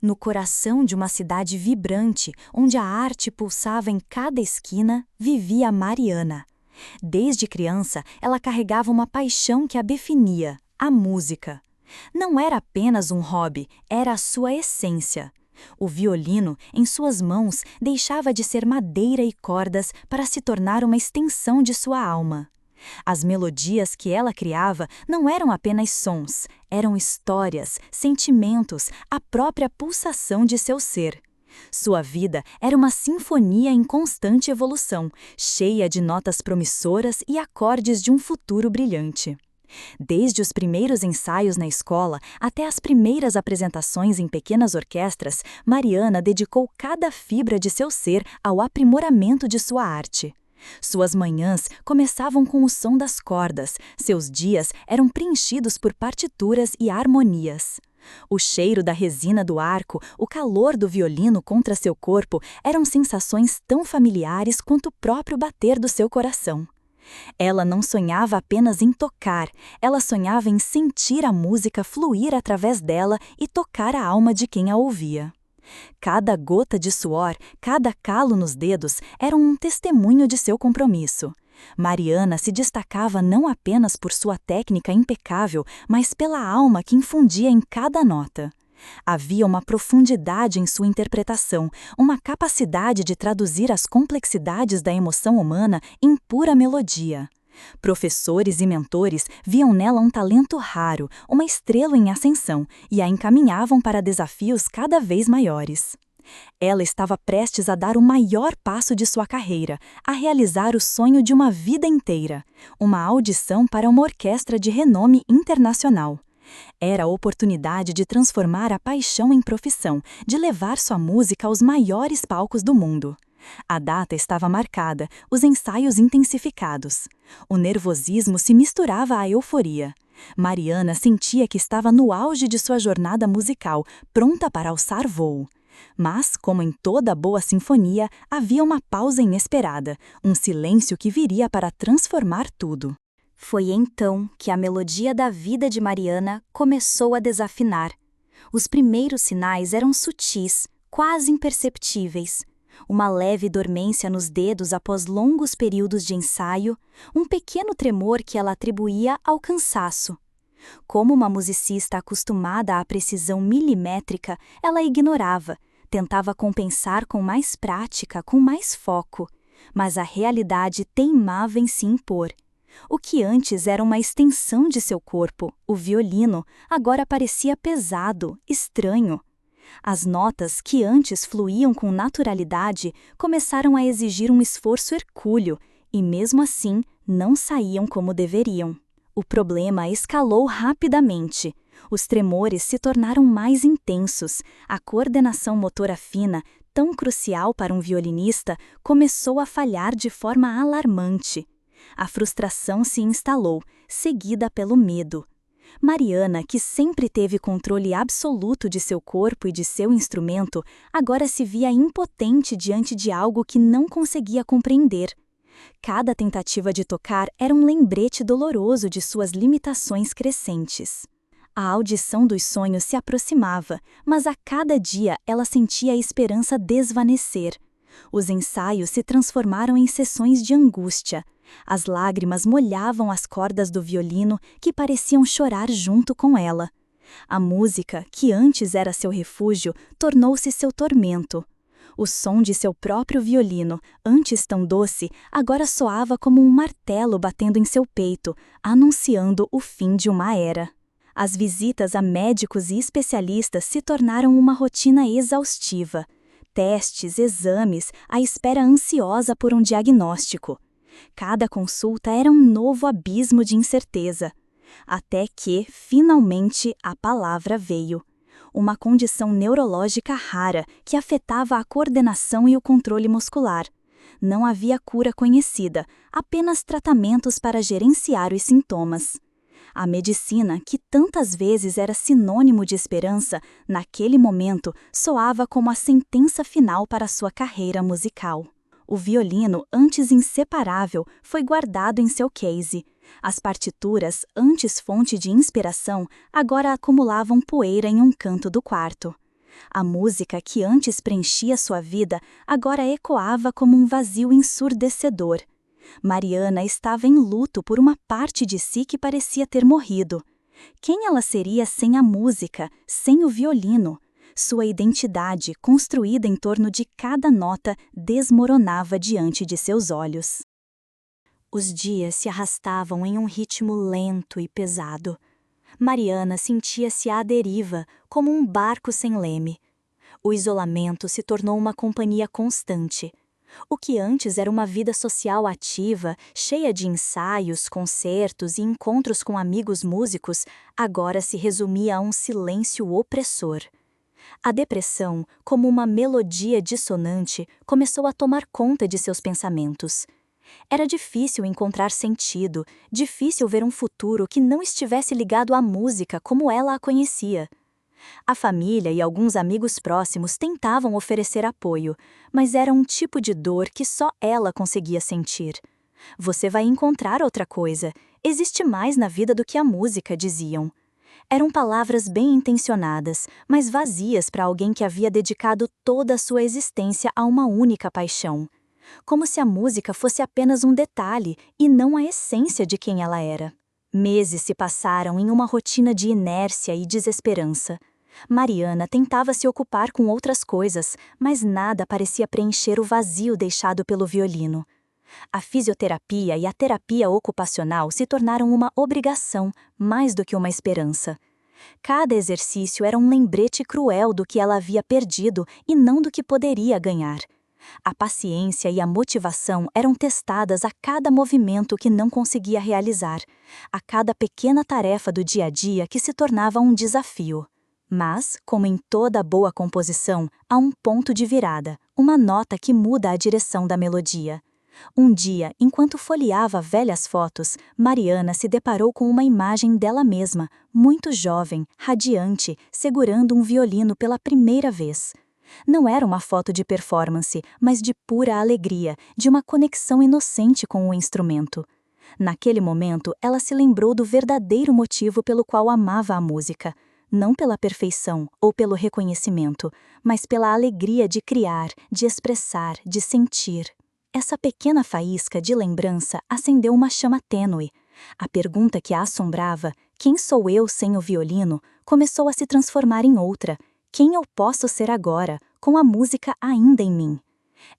No coração de uma cidade vibrante, onde a arte pulsava em cada esquina, vivia Mariana. Desde criança, ela carregava uma paixão que a definia: a música. Não era apenas um hobby, era a sua essência. O violino, em suas mãos, deixava de ser madeira e cordas para se tornar uma extensão de sua alma. As melodias que ela criava não eram apenas sons, eram histórias, sentimentos, a própria pulsação de seu ser. Sua vida era uma sinfonia em constante evolução, cheia de notas promissoras e acordes de um futuro brilhante. Desde os primeiros ensaios na escola até as primeiras apresentações em pequenas orquestras, Mariana dedicou cada fibra de seu ser ao aprimoramento de sua arte. Suas manhãs começavam com o som das cordas, seus dias eram preenchidos por partituras e harmonias. O cheiro da resina do arco, o calor do violino contra seu corpo eram sensações tão familiares quanto o próprio bater do seu coração. Ela não sonhava apenas em tocar, ela sonhava em sentir a música fluir através dela e tocar a alma de quem a ouvia. Cada gota de suor, cada calo nos dedos era um testemunho de seu compromisso. Mariana se destacava não apenas por sua técnica impecável, mas pela alma que infundia em cada nota. Havia uma profundidade em sua interpretação, uma capacidade de traduzir as complexidades da emoção humana em pura melodia. Professores e mentores viam nela um talento raro, uma estrela em ascensão, e a encaminhavam para desafios cada vez maiores. Ela estava prestes a dar o maior passo de sua carreira, a realizar o sonho de uma vida inteira, uma audição para uma orquestra de renome internacional. Era a oportunidade de transformar a paixão em profissão, de levar sua música aos maiores palcos do mundo. A data estava marcada, os ensaios intensificados. O nervosismo se misturava à euforia. Mariana sentia que estava no auge de sua jornada musical, pronta para alçar voo. Mas, como em toda boa sinfonia, havia uma pausa inesperada, um silêncio que viria para transformar tudo. Foi então que a melodia da vida de Mariana começou a desafinar. Os primeiros sinais eram sutis, quase imperceptíveis. Uma leve dormência nos dedos após longos períodos de ensaio, um pequeno tremor que ela atribuía ao cansaço. Como uma musicista acostumada à precisão milimétrica, ela ignorava, tentava compensar com mais prática, com mais foco, mas a realidade teimava em se impor. O que antes era uma extensão de seu corpo, o violino, agora parecia pesado, estranho. As notas, que antes fluíam com naturalidade, começaram a exigir um esforço hercúleo, e mesmo assim não saíam como deveriam. O problema escalou rapidamente. Os tremores se tornaram mais intensos. A coordenação motora fina, tão crucial para um violinista, começou a falhar de forma alarmante. A frustração se instalou, seguida pelo medo. Mariana, que sempre teve controle absoluto de seu corpo e de seu instrumento, agora se via impotente diante de algo que não conseguia compreender. Cada tentativa de tocar era um lembrete doloroso de suas limitações crescentes. A audição dos sonhos se aproximava, mas a cada dia ela sentia a esperança desvanecer. Os ensaios se transformaram em sessões de angústia. As lágrimas molhavam as cordas do violino, que pareciam chorar junto com ela. A música, que antes era seu refúgio, tornou-se seu tormento. O som de seu próprio violino, antes tão doce, agora soava como um martelo batendo em seu peito, anunciando o fim de uma era. As visitas a médicos e especialistas se tornaram uma rotina exaustiva. Testes, exames, a espera ansiosa por um diagnóstico. Cada consulta era um novo abismo de incerteza. Até que, finalmente, a palavra veio. Uma condição neurológica rara que afetava a coordenação e o controle muscular. Não havia cura conhecida, apenas tratamentos para gerenciar os sintomas. A medicina, que tantas vezes era sinônimo de esperança, naquele momento soava como a sentença final para sua carreira musical. O violino, antes inseparável, foi guardado em seu case. As partituras, antes fonte de inspiração, agora acumulavam poeira em um canto do quarto. A música que antes preenchia sua vida agora ecoava como um vazio ensurdecedor. Mariana estava em luto por uma parte de si que parecia ter morrido. Quem ela seria sem a música, sem o violino? Sua identidade, construída em torno de cada nota, desmoronava diante de seus olhos. Os dias se arrastavam em um ritmo lento e pesado. Mariana sentia-se à deriva, como um barco sem leme. O isolamento se tornou uma companhia constante. O que antes era uma vida social ativa, cheia de ensaios, concertos e encontros com amigos músicos, agora se resumia a um silêncio opressor. A depressão, como uma melodia dissonante, começou a tomar conta de seus pensamentos. Era difícil encontrar sentido, difícil ver um futuro que não estivesse ligado à música como ela a conhecia. A família e alguns amigos próximos tentavam oferecer apoio, mas era um tipo de dor que só ela conseguia sentir. Você vai encontrar outra coisa, existe mais na vida do que a música, diziam. Eram palavras bem intencionadas, mas vazias para alguém que havia dedicado toda a sua existência a uma única paixão. Como se a música fosse apenas um detalhe e não a essência de quem ela era. Meses se passaram em uma rotina de inércia e desesperança. Mariana tentava se ocupar com outras coisas, mas nada parecia preencher o vazio deixado pelo violino. A fisioterapia e a terapia ocupacional se tornaram uma obrigação, mais do que uma esperança. Cada exercício era um lembrete cruel do que ela havia perdido e não do que poderia ganhar. A paciência e a motivação eram testadas a cada movimento que não conseguia realizar, a cada pequena tarefa do dia a dia que se tornava um desafio. Mas, como em toda boa composição, há um ponto de virada, uma nota que muda a direção da melodia. Um dia, enquanto folheava velhas fotos, Mariana se deparou com uma imagem dela mesma, muito jovem, radiante, segurando um violino pela primeira vez. Não era uma foto de performance, mas de pura alegria, de uma conexão inocente com o instrumento. Naquele momento, ela se lembrou do verdadeiro motivo pelo qual amava a música. Não pela perfeição ou pelo reconhecimento, mas pela alegria de criar, de expressar, de sentir. Essa pequena faísca de lembrança acendeu uma chama tênue. A pergunta que a assombrava, quem sou eu sem o violino, começou a se transformar em outra. Quem eu posso ser agora, com a música ainda em mim?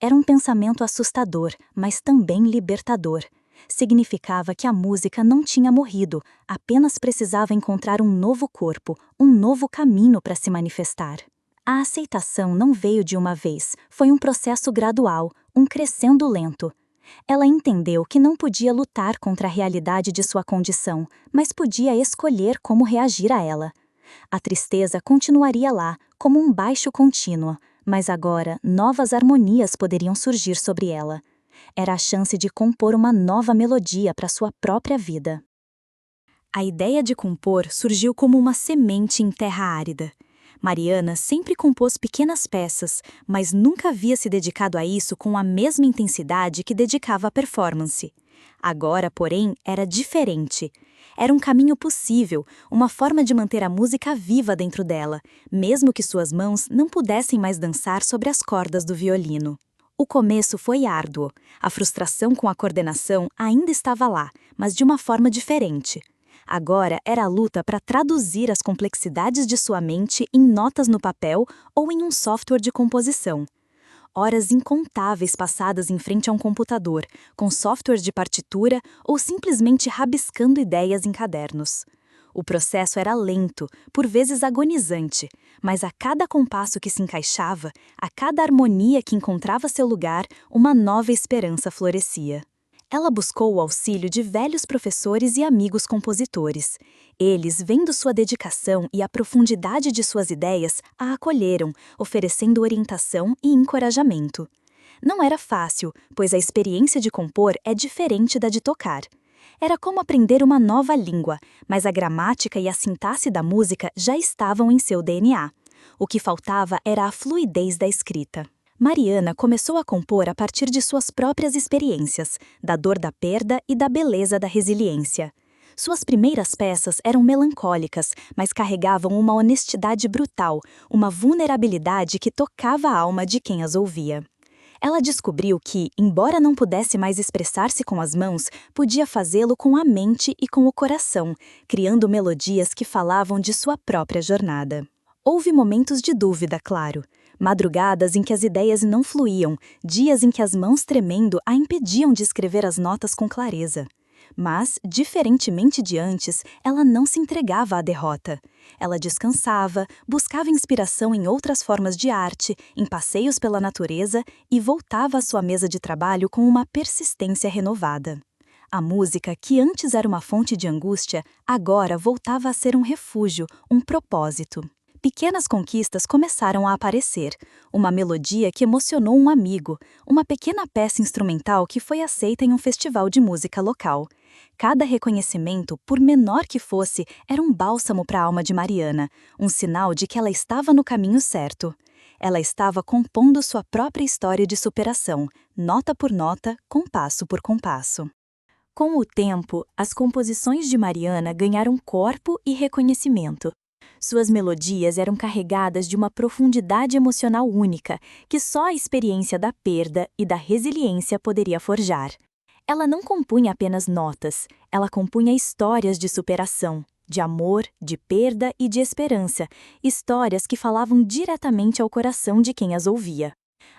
Era um pensamento assustador, mas também libertador. Significava que a música não tinha morrido, apenas precisava encontrar um novo corpo, um novo caminho para se manifestar. A aceitação não veio de uma vez, foi um processo gradual, um crescendo lento. Ela entendeu que não podia lutar contra a realidade de sua condição, mas podia escolher como reagir a ela. A tristeza continuaria lá, como um baixo contínuo, mas agora novas harmonias poderiam surgir sobre ela. Era a chance de compor uma nova melodia para sua própria vida. A ideia de compor surgiu como uma semente em terra árida. Mariana sempre compôs pequenas peças, mas nunca havia se dedicado a isso com a mesma intensidade que dedicava à performance. Agora, porém, era diferente. Era um caminho possível, uma forma de manter a música viva dentro dela, mesmo que suas mãos não pudessem mais dançar sobre as cordas do violino. O começo foi árduo. A frustração com a coordenação ainda estava lá, mas de uma forma diferente. Agora era a luta para traduzir as complexidades de sua mente em notas no papel ou em um software de composição. Horas incontáveis passadas em frente a um computador, com software de partitura ou simplesmente rabiscando ideias em cadernos. O processo era lento, por vezes agonizante, mas a cada compasso que se encaixava, a cada harmonia que encontrava seu lugar, uma nova esperança florescia. Ela buscou o auxílio de velhos professores e amigos compositores. Eles, vendo sua dedicação e a profundidade de suas ideias, a acolheram, oferecendo orientação e encorajamento. Não era fácil, pois a experiência de compor é diferente da de tocar. Era como aprender uma nova língua, mas a gramática e a sintaxe da música já estavam em seu DNA. O que faltava era a fluidez da escrita. Mariana começou a compor a partir de suas próprias experiências, da dor da perda e da beleza da resiliência. Suas primeiras peças eram melancólicas, mas carregavam uma honestidade brutal, uma vulnerabilidade que tocava a alma de quem as ouvia. Ela descobriu que, embora não pudesse mais expressar-se com as mãos, podia fazê-lo com a mente e com o coração, criando melodias que falavam de sua própria jornada. Houve momentos de dúvida, claro. Madrugadas em que as ideias não fluíam, dias em que as mãos tremendo a impediam de escrever as notas com clareza. Mas, diferentemente de antes, ela não se entregava à derrota. Ela descansava, buscava inspiração em outras formas de arte, em passeios pela natureza e voltava à sua mesa de trabalho com uma persistência renovada. A música, que antes era uma fonte de angústia, agora voltava a ser um refúgio, um propósito. Pequenas conquistas começaram a aparecer. Uma melodia que emocionou um amigo, uma pequena peça instrumental que foi aceita em um festival de música local. Cada reconhecimento, por menor que fosse, era um bálsamo para a alma de Mariana, um sinal de que ela estava no caminho certo. Ela estava compondo sua própria história de superação, nota por nota, compasso por compasso. Com o tempo, as composições de Mariana ganharam corpo e reconhecimento. Suas melodias eram carregadas de uma profundidade emocional única, que só a experiência da perda e da resiliência poderia forjar. Ela não compunha apenas notas, ela compunha histórias de superação, de amor, de perda e de esperança, histórias que falavam diretamente ao coração de quem as ouvia.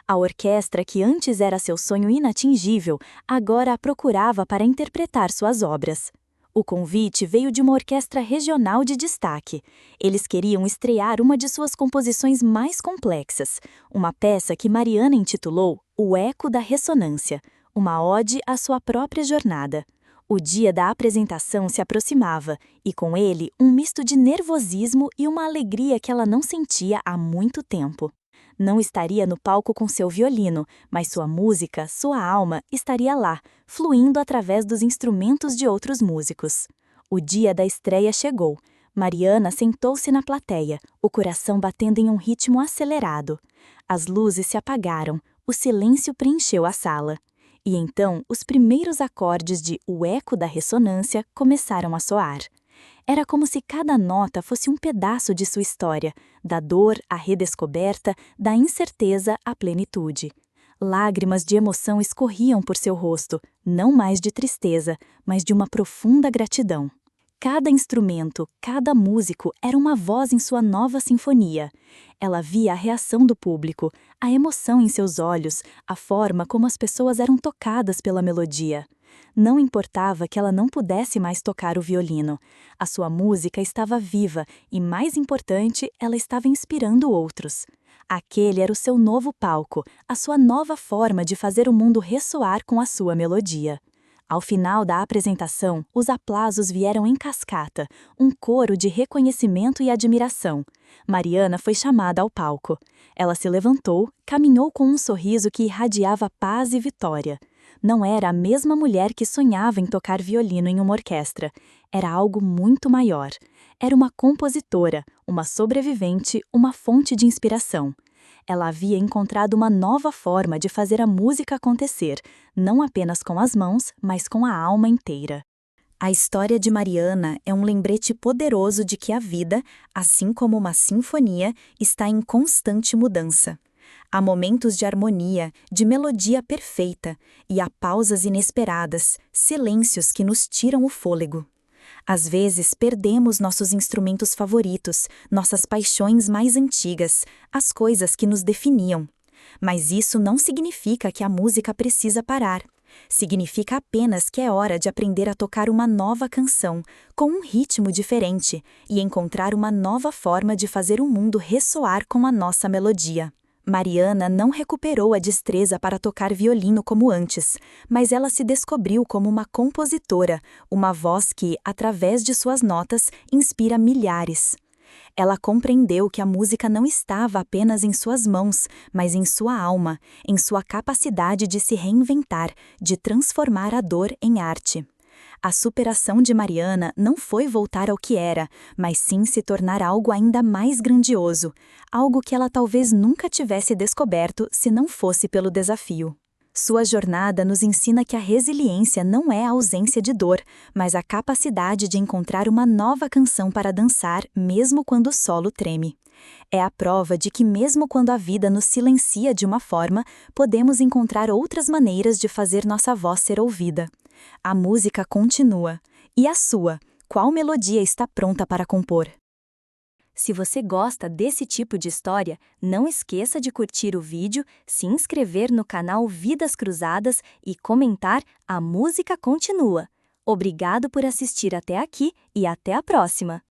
A orquestra, que antes era seu sonho inatingível, agora a procurava para interpretar suas obras. O convite veio de uma orquestra regional de destaque. Eles queriam estrear uma de suas composições mais complexas, uma peça que Mariana intitulou O Eco da Ressonância, uma ode à sua própria jornada. O dia da apresentação se aproximava, e com ele um misto de nervosismo e uma alegria que ela não sentia há muito tempo. Não estaria no palco com seu violino, mas sua música, sua alma, estaria lá, fluindo através dos instrumentos de outros músicos. O dia da estreia chegou. Mariana sentou-se na plateia, o coração batendo em um ritmo acelerado. As luzes se apagaram, o silêncio preencheu a sala. E então, os primeiros acordes de O Eco da Ressonância começaram a soar. Era como se cada nota fosse um pedaço de sua história, da dor à redescoberta, da incerteza à plenitude. Lágrimas de emoção escorriam por seu rosto, não mais de tristeza, mas de uma profunda gratidão. Cada instrumento, cada músico era uma voz em sua nova sinfonia. Ela via a reação do público, a emoção em seus olhos, a forma como as pessoas eram tocadas pela melodia. Não importava que ela não pudesse mais tocar o violino. A sua música estava viva e, mais importante, ela estava inspirando outros. Aquele era o seu novo palco, a sua nova forma de fazer o mundo ressoar com a sua melodia. Ao final da apresentação, os aplausos vieram em cascata, um coro de reconhecimento e admiração. Mariana foi chamada ao palco. Ela se levantou, caminhou com um sorriso que irradiava paz e vitória. Não era a mesma mulher que sonhava em tocar violino em uma orquestra. Era algo muito maior. Era uma compositora, uma sobrevivente, uma fonte de inspiração. Ela havia encontrado uma nova forma de fazer a música acontecer, não apenas com as mãos, mas com a alma inteira. A história de Mariana é um lembrete poderoso de que a vida, assim como uma sinfonia, está em constante mudança. Há momentos de harmonia, de melodia perfeita, e há pausas inesperadas, silêncios que nos tiram o fôlego. Às vezes perdemos nossos instrumentos favoritos, nossas paixões mais antigas, as coisas que nos definiam. Mas isso não significa que a música precisa parar. Significa apenas que é hora de aprender a tocar uma nova canção, com um ritmo diferente, e encontrar uma nova forma de fazer o mundo ressoar com a nossa melodia. Mariana não recuperou a destreza para tocar violino como antes, mas ela se descobriu como uma compositora, uma voz que, através de suas notas, inspira milhares. Ela compreendeu que a música não estava apenas em suas mãos, mas em sua alma, em sua capacidade de se reinventar, de transformar a dor em arte. A superação de Mariana não foi voltar ao que era, mas sim se tornar algo ainda mais grandioso, algo que ela talvez nunca tivesse descoberto se não fosse pelo desafio. Sua jornada nos ensina que a resiliência não é a ausência de dor, mas a capacidade de encontrar uma nova canção para dançar, mesmo quando o solo treme. É a prova de que, mesmo quando a vida nos silencia de uma forma, podemos encontrar outras maneiras de fazer nossa voz ser ouvida. A música continua. E a sua? Qual melodia está pronta para compor? Se você gosta desse tipo de história, não esqueça de curtir o vídeo, se inscrever no canal Vidas Cruzadas e comentar "A música continua". Obrigado por assistir até aqui e até a próxima!